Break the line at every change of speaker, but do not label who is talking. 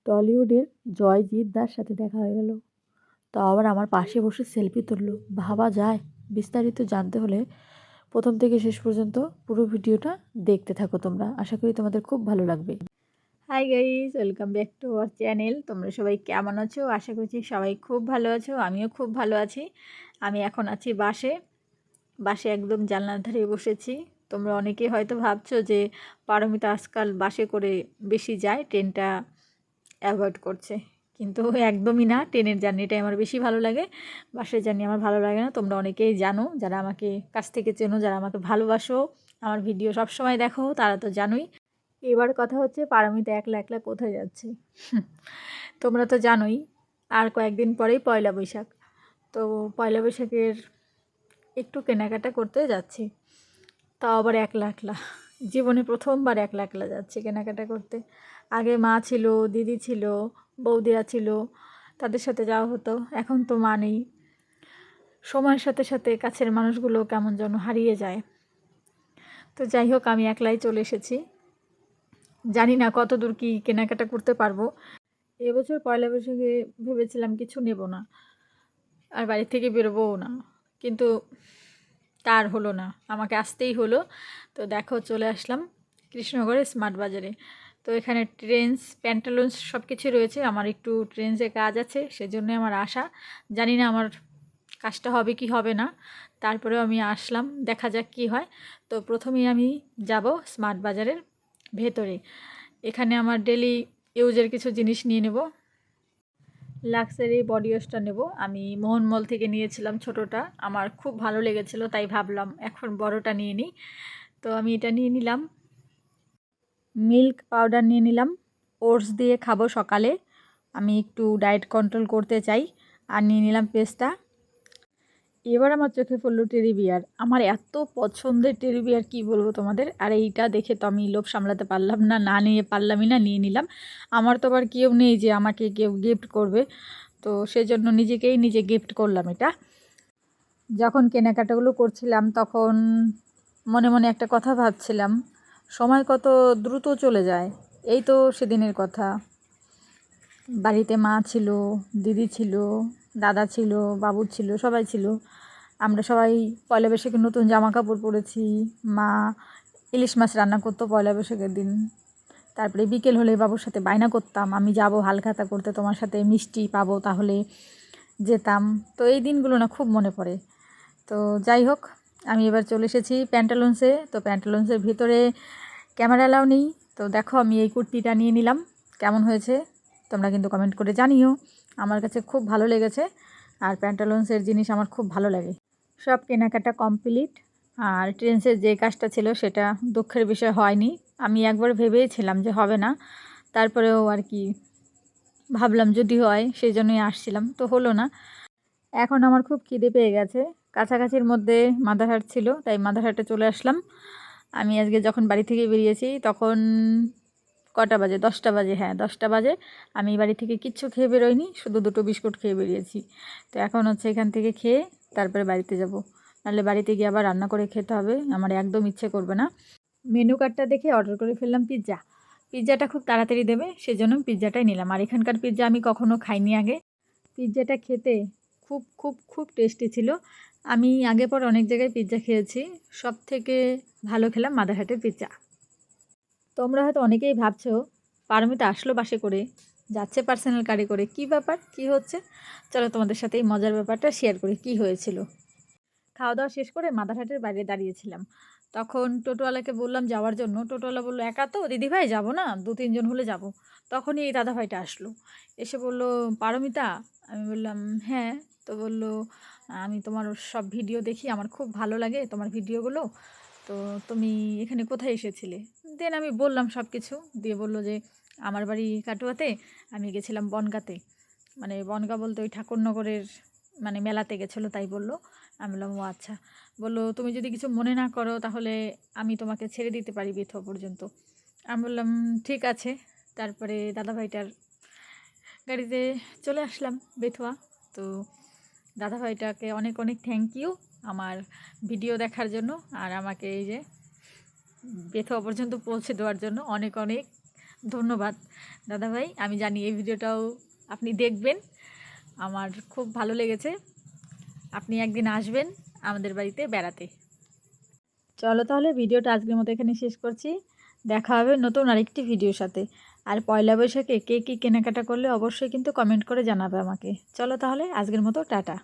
টলিউডের জয়জিৎ দার সাথে দেখা হয়ে গেল। তাও আবার আমার পাশে বসে সেলফি তুললো। ভাবা যায়? বিস্তারিত জানতে হলে প্রথম থেকে শেষ পর্যন্ত পুরো ভিডিওটা দেখতে থাকো তোমরা। আশা করি তোমাদের খুব ভালো লাগবে। Hi guys, welcome back to our channel. তোমরা সবাই কেমন আছো? আশা করছি সবাই খুব ভালো আছো। আমিও খুব ভালো আছি। আমি এখন আছি বাসে একদম জানলার ধারে বসেছি। তোমরা অনেকেই হয়তো ভাবছো যে পারমিতা আজকাল বাসে করে বেশি যায়, ট্রেনটা অ্যাভয়েড করছে, কিন্তু একদমই না। ট্রেনের জার্নিটাই আমার বেশি ভালো লাগে, বাসের জার্নি আমার ভালো লাগে না। তোমরা অনেকেই জানো, যারা আমাকে কাছ থেকে চেনো, যারা আমাকে ভালোবাসো, আমার ভিডিও সব সময় দেখো, তারা তো জানোই। এবার কথা হচ্ছে পারমিতা একলা একলা কোথায় যাচ্ছে। তোমরা তো জানোই আর কয়েকদিন পরেই পয়লা বৈশাখ। তো পয়লা বৈশাখের একটু কেনাকাটা করতে যাচ্ছি, তাও আবার একলা একলা। জীবনে প্রথমবার একলা একলা যাচ্ছি কেনাকাটা করতে। আগে মা ছিল, দিদি ছিল, বৌদিরা ছিল, তাদের সাথে যাওয়া হতো। এখন তো মা নেই। সময়ের সাথে সাথে কাছের মানুষগুলো কেমন যেন হারিয়ে যায়। তো যাই হোক, আমি একলাই চলে এসেছি। জানি না কত দূর কী কেনাকাটা করতে পারবো। এবছর পয়লা বৈশাখে ভেবেছিলাম কিছু নেব না, আর বাড়ি থেকে বেরোবোও না, কিন্তু তার হলো না, আমাকে আসতেই হলো। তো দেখো, চলে আসলাম কৃষ্ণনগরের স্মার্ট বাজারে। তো এখানে ট্রেন্স, প্যান্টালুন্স সব কিছু রয়েছে। আমার একটু ট্রেন্সে কাজ আছে, সেজন্য আমার আসা। জানি না আমার কাজটা হবে কি হবে না, তারপরেও আমি আসলাম, দেখা যাক কি হয়। তো প্রথমেই আমি যাব স্মার্ট বাজারের ভেতরে। এখানে আমার ডেলি ইউজের কিছু জিনিস নিয়ে নেব। লাক্সারি বডি ওয়াশটা নেব। আমি মোহনমল থেকে নিয়েছিলাম ছোটোটা, আমার খুব ভালো লেগেছিলো, তাই ভাবলাম এখন বড়টা নিয়ে নিই। তো আমি এটা নিয়ে নিলাম। মিল্ক পাউডার নিয়ে নিলাম, ওটস দিয়ে খাবো সকালে, আমি একটু ডায়েট কন্ট্রোল করতে চাই। আর নিয়ে নিলাম পেস্তা। এবার আমার চোখে পড়লো টেডি বিয়ার। আমার এত পছন্দের টেডি বিয়ার, কী বলবো তোমাদের। আর এইটা দেখে তো আমি লোভ সামলাতে পারলাম না, না নিয়ে পারলামই না, নিয়ে নিলাম। আমার তো আবার কেউ নেই যে আমাকে কেউ গিফট করবে, তো সেজন্য নিজেকেই নিজে গিফট করলাম এটা। যখন কেনাকাটাগুলো করছিলাম তখন মনে মনে একটা কথা ভাবছিলাম, সময় কত দ্রুত চলে যায়। এই তো সেদিনের কথা, বাড়িতে মা ছিল, দিদি ছিল, দাদা ছিল, বাবু ছিল, সবাই ছিল। আমরা সবাই পয়লা বৈশাখে নতুন জামা কাপড় পরেছি। মা ইলিশ মাছ রান্না করতো পয়লা বৈশাখের দিন। তারপরে বিকেল হলে বাবুর সাথে বায়না করতাম, আমি যাব হালখাতা করতে, তোমার সাথে মিষ্টি পাবো, তাহলে যেতাম। তো এই দিনগুলো না খুব মনে পড়ে। তো যাই হোক, আমি এবার চলে এসেছি প্যান্টালুন্সে। তো প্যান্টালুন্সের ভিতরে ক্যামেরা অ্যালাউ নেই। তো দেখো, আমি এই কুর্তিটা নিয়ে নিলাম। কেমন হয়েছে তোমরা কিন্তু কমেন্ট করে জানিও। আমার কাছে খুব ভালো লেগেছে, আর প্যান্টালুন্সের জিনিস আমার খুব ভালো লাগে। সব কেনাকাটা কমপ্লিট। আর ট্রেন্সের যে কাজটা ছিল সেটা দুঃখের বিষয় হয়নি। আমি একবার ভেবেছিলাম যে হবে না, তারপরেও আর কি ভাবলাম যদি হয়, সেই জন্যই আসছিলাম, তো হলো না। এখন আমার খুব খিদে পেয়ে গেছে। কাছাকাছির মধ্যে মাদারহাট ছিল, তাই মাদারহাটে চলে আসলাম। আমি আজকে যখন বাড়ি থেকে বেরিয়েছি তখন কটা বাজে, 10টা বাজে, হ্যাঁ 10টা বাজে। আমি বাড়ি থেকে কিচ্ছু খেয়ে বেরোইনি, শুধু 2টো বিস্কুট খেয়ে বেরিয়েছি। তো এখন হচ্ছে এখান থেকে খেয়ে তারপরে বাড়িতে যাব, নাহলে বাড়িতে গিয়ে আবার রান্না করে খেতে হবে, আমার একদম ইচ্ছে করবে না। মেনু কার্ডটা দেখে অর্ডার করে ফেললাম পিৎজা। পিৎজাটা খুব তাড়াতাড়ি দেবে, সেজন্য পিৎজাটাই নিলাম। আর এখানকার পিৎজা আমি কখনো খাইনি আগে। পিৎজাটা খেতে খুব খুব খুব টেস্টি ছিল। আমি আগে পর অনেক জায়গায় পিৎজা খেয়েছি, সব থেকে ভালো খেলাম মাদারহাটের পিৎজা। তোমরা হয়তো অনেকেই ভাবছো পারমিতা আসলো বাসে করে, যাচ্ছে পার্সোনাল গাড়ি করে, কী ব্যাপার, কী হচ্ছে। চলো তোমাদের সাথে এই মজার ব্যাপারটা শেয়ার করি কী হয়েছিল। খাওয়া দাওয়া শেষ করে মাদারহাটের বাইরে দাঁড়িয়েছিলাম, তখন টোটোওয়ালাকে বললাম যাওয়ার জন্য। টোটোওয়ালা বললো একা তো দিদিভাই, যাবো না, 2-3 জন হলে যাব। তখনই এই দাদাভাইটা আসলো, এসে বলল পারমিতা। আমি বললাম হ্যাঁ। তো বলল আমি তোমার সব ভিডিও দেখি, আমার খুব ভালো লাগে তোমার ভিডিওগুলো, তো তুমি এখানে কোথায় এসেছিলে। দেন আমি বললাম সব কিছু, দিয়ে বললো যে আমার বাড়ি কাটোয়াতে, আমি গেছিলাম বনগাঁতে। মানে বনগাঁ বলতে ওই ঠাকুরনগরের মানে মেলাতে গেছিলো, তাই বললো। আমি বললাম ও আচ্ছা। বললো তুমি যদি কিছু মনে না করো তাহলে আমি তোমাকে ছেড়ে দিতে পারি বেথুয়া পর্যন্ত। আমি বললাম ঠিক আছে। তারপরে দাদাভাইটার গাড়িতে চলে আসলাম বেথুয়া। তো দাদাভাইটাকে অনেক অনেক থ্যাংক ইউ আমার ভিডিও দেখার জন্য, আর আমাকে এই যে বেথুয়া পর্যন্ত পৌঁছে দেওয়ার জন্য অনেক অনেক ধন্যবাদ দাদাভাই। আমি জানি এই ভিডিওটাও আপনি দেখবেন। আমার খুব ভালো লেগেছে। আপনি একদিন আসবেন আমাদের বাড়িতে বেড়াতে। চলো তাহলে ভিডিওটা আজকের মতো এখানে শেষ করছি। দেখা হবে নতুন আরেকটি ভিডিওর সাথে। আর পয়লা বৈশাখে কে কী কেনাকাটা করলে অবশ্যই কিন্তু কমেন্ট করে জানাবে আমাকে। চলো তাহলে আজকের মতো টাটা।